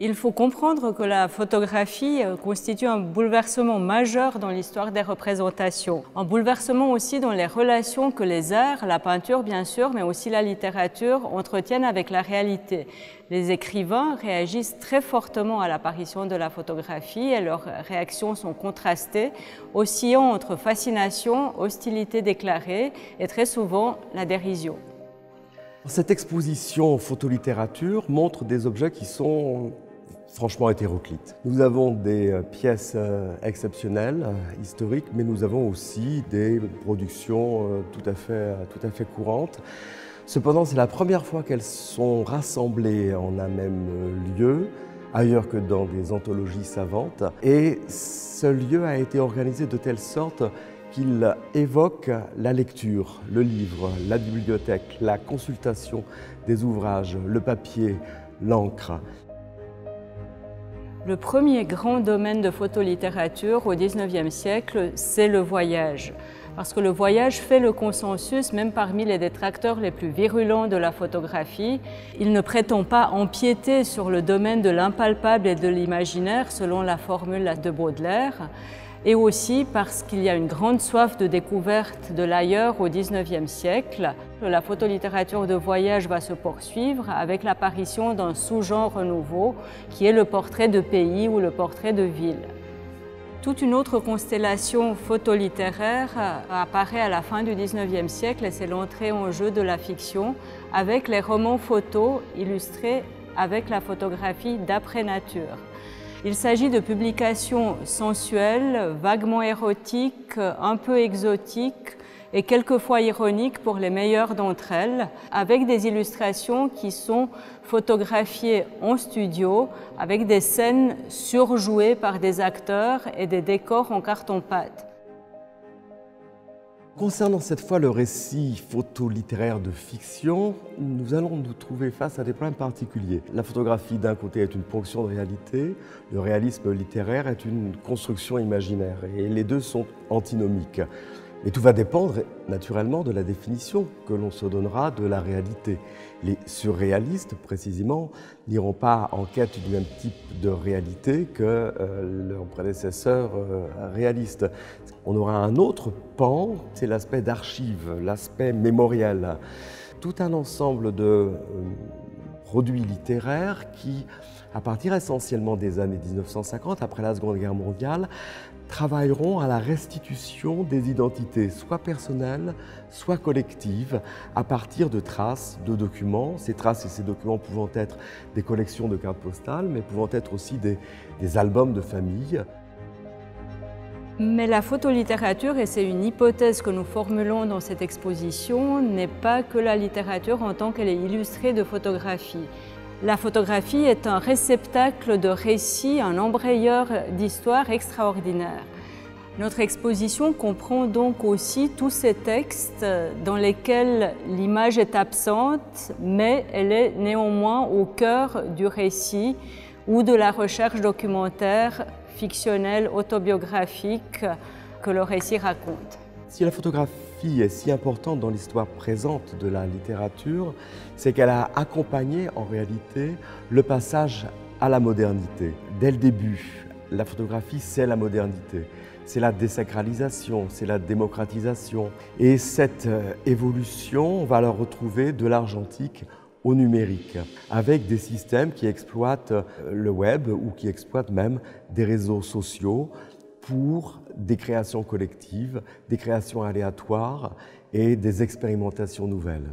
Il faut comprendre que la photographie constitue un bouleversement majeur dans l'histoire des représentations. Un bouleversement aussi dans les relations que les arts, la peinture bien sûr, mais aussi la littérature entretiennent avec la réalité. Les écrivains réagissent très fortement à l'apparition de la photographie et leurs réactions sont contrastées, oscillant entre fascination, hostilité déclarée et très souvent la dérision. Cette exposition photolittérature montre des objets qui sont franchement hétéroclites. Nous avons des pièces exceptionnelles, historiques, mais nous avons aussi des productions tout à fait courantes. Cependant, c'est la première fois qu'elles sont rassemblées en un même lieu, ailleurs que dans des anthologies savantes. Et ce lieu a été organisé de telle sorte qu'il évoque la lecture, le livre, la bibliothèque, la consultation des ouvrages, le papier, l'encre. Le premier grand domaine de photolittérature au XIXe siècle, c'est le voyage. Parce que le voyage fait le consensus, même parmi les détracteurs les plus virulents de la photographie. Il ne prétend pas empiéter sur le domaine de l'impalpable et de l'imaginaire, selon la formule de Baudelaire, et aussi parce qu'il y a une grande soif de découverte de l'ailleurs au XIXe siècle. La photolittérature de voyage va se poursuivre avec l'apparition d'un sous-genre nouveau qui est le portrait de pays ou le portrait de ville. Toute une autre constellation photolittéraire apparaît à la fin du XIXe siècle et c'est l'entrée en jeu de la fiction avec les romans photos illustrés avec la photographie d'après-nature. Il s'agit de publications sensuelles, vaguement érotiques, un peu exotiques et quelquefois ironiques pour les meilleures d'entre elles, avec des illustrations qui sont photographiées en studio, avec des scènes surjouées par des acteurs et des décors en carton-pâte. Concernant cette fois le récit photolittéraire de fiction, nous allons nous trouver face à des problèmes particuliers. La photographie d'un côté est une ponction de réalité, le réalisme littéraire est une construction imaginaire et les deux sont antinomiques. Mais tout va dépendre naturellement de la définition que l'on se donnera de la réalité. Les surréalistes, précisément, n'iront pas en quête du même type de réalité que leurs prédécesseurs réalistes. On aura un autre pan, c'est l'aspect d'archives, l'aspect mémoriel. Tout un ensemble de produits littéraires qui, à partir essentiellement des années 1950, après la Seconde Guerre mondiale, travailleront à la restitution des identités, soit personnelles, soit collectives, à partir de traces, de documents. Ces traces et ces documents pouvant être des collections de cartes postales, mais pouvant être aussi des albums de famille. Mais la photolittérature, et c'est une hypothèse que nous formulons dans cette exposition, n'est pas que la littérature en tant qu'elle est illustrée de photographie. La photographie est un réceptacle de récits, un embrayeur d'histoires extraordinaires. Notre exposition comprend donc aussi tous ces textes dans lesquels l'image est absente, mais elle est néanmoins au cœur du récit ou de la recherche documentaire, fictionnelle, autobiographique que le récit raconte. Si la photographie est si importante dans l'histoire présente de la littérature, c'est qu'elle a accompagné en réalité le passage à la modernité. Dès le début, la photographie, c'est la modernité, c'est la désacralisation, c'est la démocratisation. Et cette évolution, on va la retrouver de l'argentique au numérique, avec des systèmes qui exploitent le web ou qui exploitent même des réseaux sociaux pour des créations collectives, des créations aléatoires et des expérimentations nouvelles.